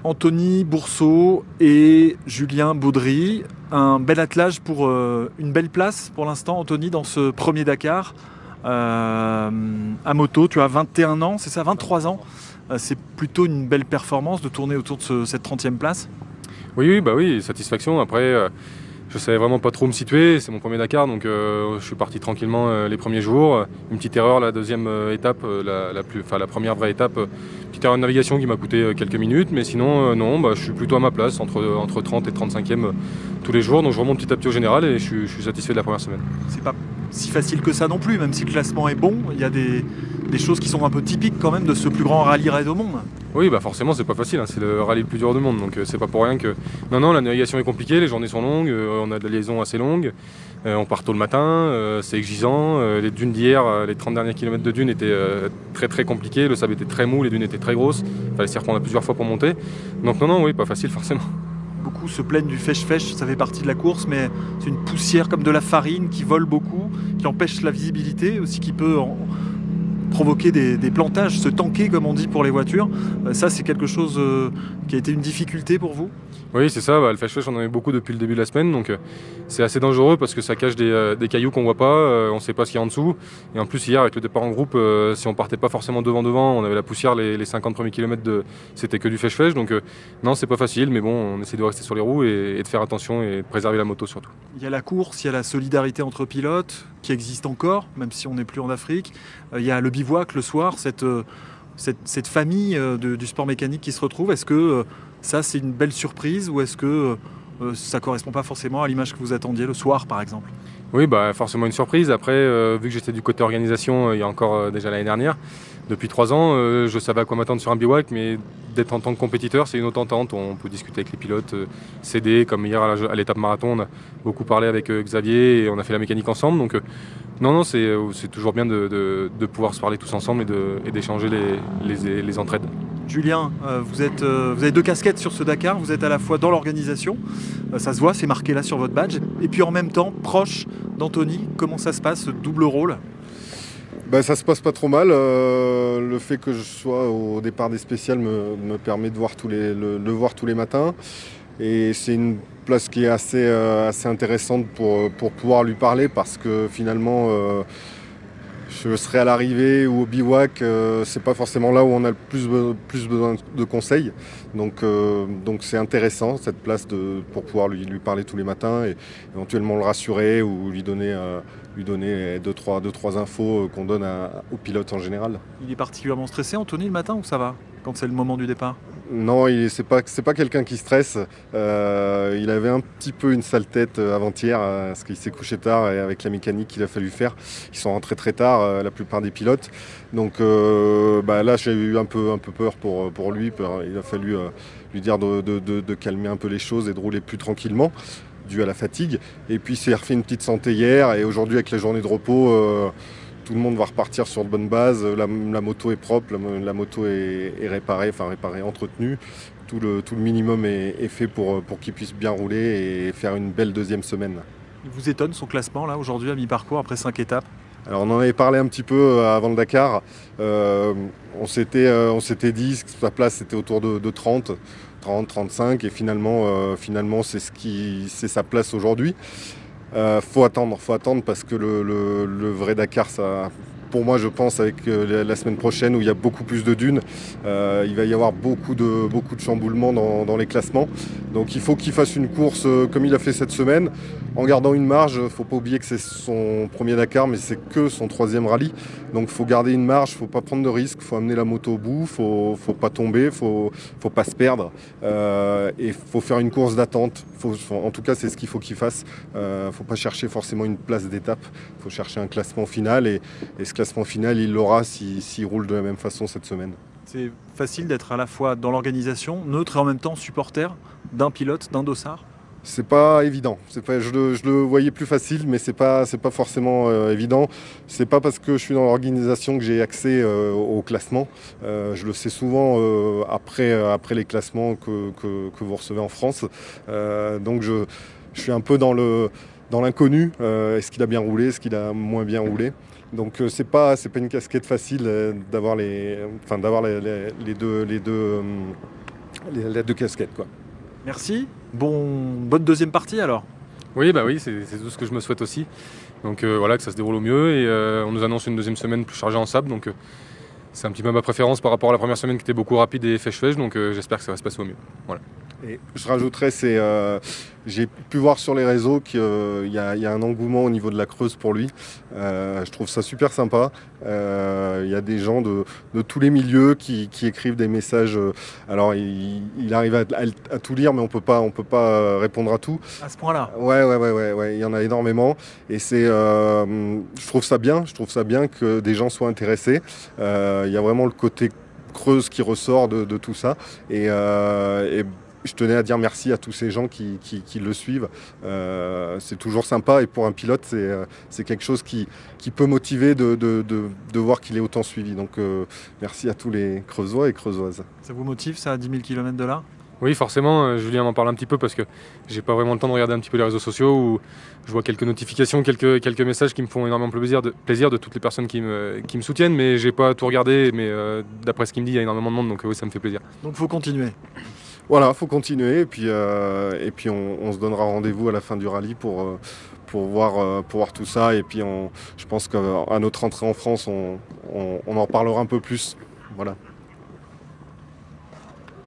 Anthony Bourseau et Julien Baudry. Un bel attelage pour une belle place pour l'instant, Anthony, dans ce premier Dakar. À moto, tu as 21 ans, c'est ça, 23 ans. C'est plutôt une belle performance de tourner autour de cette 30e place. Oui, oui, bah oui, satisfaction. Après, je savais vraiment pas trop où me situer. C'est mon premier Dakar, donc je suis parti tranquillement les premiers jours. Une petite erreur, la deuxième étape, la première vraie étape, petite erreur de navigation qui m'a coûté quelques minutes. Mais sinon, non, bah, je suis plutôt à ma place, entre 30 et 35e tous les jours. Donc je remonte petit à petit au général et je suis satisfait de la première semaine. C'est pas si facile que ça non plus, même si le classement est bon. Il y a des choses qui sont un peu typiques quand même de ce plus grand rallye raid au monde. Oui, bah forcément, c'est pas facile, hein. C'est le rallye le plus dur du monde, donc c'est pas pour rien que. Non, non, la navigation est compliquée, les journées sont longues, on a de la liaison assez longue, on part tôt le matin, c'est exigeant. Les dunes d'hier, les 30 derniers kilomètres de dunes étaient très très compliqués, le sable était très mou, les dunes étaient très grosses, il fallait s'y reprendre plusieurs fois pour monter. Donc, non, non, oui, pas facile forcément. Beaucoup se plaignent du fèche-fèche, ça fait partie de la course, mais c'est une poussière comme de la farine qui vole beaucoup, qui empêche la visibilité, aussi qui peut provoquer des plantages, se tanker comme on dit pour les voitures. Ça, c'est quelque chose qui a été une difficulté pour vous? Oui, c'est ça, bah, le flash on en a eu beaucoup depuis le début de la semaine, donc c'est assez dangereux parce que ça cache des cailloux qu'on voit pas, on sait pas ce qu'il y a en dessous. Et en plus, hier, avec le départ en groupe, si on partait pas forcément devant, on avait la poussière, les 50 premiers kilomètres, c'était que du fèche-fèche. Donc non, c'est pas facile, mais bon, on essaie de rester sur les roues et de faire attention et de préserver la moto surtout. Il y a la course, il y a la solidarité entre pilotes qui existe encore, même si on n'est plus en Afrique. Il y a le bivouac le soir, cette famille du sport mécanique qui se retrouve. Est-ce que ça, c'est une belle surprise ou est-ce que ça ne correspond pas forcément à l'image que vous attendiez le soir, par exemple? Oui, bah, forcément une surprise. Après, vu que j'étais du côté organisation il y a encore déjà l'année dernière, depuis 3 ans, je savais à quoi m'attendre sur un bivouac, mais d'être en tant que compétiteur, c'est une autre entente. On peut discuter avec les pilotes, s'aider. Comme hier à l'étape marathon, on a beaucoup parlé avec Xavier et on a fait la mécanique ensemble. Donc, non, non, c'est toujours bien de pouvoir se parler tous ensemble et d'échanger les entraides. Julien, vous avez deux casquettes sur ce Dakar. Vous êtes à la fois dans l'organisation, ça se voit, c'est marqué là sur votre badge, et puis en même temps proche d'Anthony. Comment ça se passe, ce double rôle? Bah, ça se passe pas trop mal. Le fait que je sois au départ des spéciales me permet de voir le voir tous les matins. Et c'est une place qui est assez intéressante pour pouvoir lui parler parce que finalement, je serai à l'arrivée ou au bivouac, c'est pas forcément là où on a le plus besoin de conseils. Donc c'est intéressant cette place pour pouvoir lui parler tous les matins et éventuellement le rassurer ou lui donner deux, trois infos qu'on donne aux pilotes en général. Il est particulièrement stressé, Anthony, le matin, ou ça va, quand c'est le moment du départ? Non, c'est pas quelqu'un qui stresse. Il avait un petit peu une sale tête avant-hier parce qu'il s'est couché tard et avec la mécanique qu'il a fallu faire. Ils sont rentrés très tard, la plupart des pilotes. Donc là, j'ai eu un peu peur pour lui. Il a fallu lui dire de calmer un peu les choses et de rouler plus tranquillement, dû à la fatigue. Et puis, il s'est refait une petite santé hier et aujourd'hui, avec la journée de repos, tout le monde va repartir sur de bonnes bases. La moto est propre, la moto est réparée, entretenue. Tout le minimum est fait pour qu'il puisse bien rouler et faire une belle deuxième semaine. Il vous étonne son classement là aujourd'hui à mi-parcours après 5 étapes? Alors on en avait parlé un petit peu avant le Dakar. On s'était dit que sa place était autour de 30, 35 et finalement c'est sa place aujourd'hui. Faut attendre parce que le vrai Dakar, ça, pour moi, je pense, avec la semaine prochaine où il y a beaucoup plus de dunes, il va y avoir beaucoup de chamboulements dans les classements. Donc il faut qu'il fasse une course comme il a fait cette semaine, en gardant une marge. Il ne faut pas oublier que c'est son premier Dakar, mais c'est que son 3e rallye. Donc il faut garder une marge, il ne faut pas prendre de risques, il faut amener la moto au bout, il ne faut pas tomber, il ne faut pas se perdre. Et il faut faire une course d'attente. En tout cas, c'est ce qu'il faut qu'il fasse. Il ne faut pas chercher forcément une place d'étape, il faut chercher un classement final. Et ce classement final, il l'aura s'il roule de la même façon cette semaine. C'est facile d'être à la fois dans l'organisation, neutre et en même temps supporter d'un pilote, d'un dossard? C'est pas évident. Je le voyais plus facile, mais c'est pas forcément évident. C'est pas parce que je suis dans l'organisation que j'ai accès au classement. Je le sais souvent après les classements que vous recevez en France. Donc je suis un peu dans l'inconnu. Est-ce qu'il a bien roulé? Est-ce qu'il a moins bien roulé? Donc c'est pas une casquette facile d'avoir les deux les deux casquettes, quoi. Merci. Bonne deuxième partie alors. Oui, bah oui, c'est tout ce que je me souhaite aussi. Donc voilà, que ça se déroule au mieux. Et on nous annonce une deuxième semaine plus chargée en sable. Donc c'est un petit peu ma préférence par rapport à la première semaine qui était beaucoup rapide et fèche-fèche. Donc j'espère que ça va se passer au mieux. Voilà. Et je rajouterais, j'ai pu voir sur les réseaux qu'il y a un engouement au niveau de la Creuse pour lui. Je trouve ça super sympa. Il y a des gens de tous les milieux qui écrivent des messages. Alors il arrive à tout lire, mais on peut pas répondre à tout. À ce point-là. Ouais, il y en a énormément. Et je trouve ça bien. Je trouve ça bien que des gens soient intéressés. Il y a vraiment le côté Creuse qui ressort de tout ça. Et je tenais à dire merci à tous ces gens qui le suivent. C'est toujours sympa et pour un pilote, c'est quelque chose qui peut motiver de voir qu'il est autant suivi. Donc merci à tous les Creusois et Creusoises. Ça vous motive ça à 10 000 km de là? Oui, forcément, Julien m'en parle un petit peu parce que j'ai pas vraiment le temps de regarder un petit peu les réseaux sociaux où je vois quelques notifications, quelques messages qui me font énormément plaisir de toutes les personnes qui me soutiennent, mais j'ai pas tout regardé. Mais d'après ce qu'il me dit, il y a énormément de monde, donc oui, ça me fait plaisir. Donc faut continuer. Voilà, faut continuer et puis on se donnera rendez-vous à la fin du rallye pour voir tout ça. Et puis je pense qu'à notre entrée en France, on en parlera un peu plus. Voilà.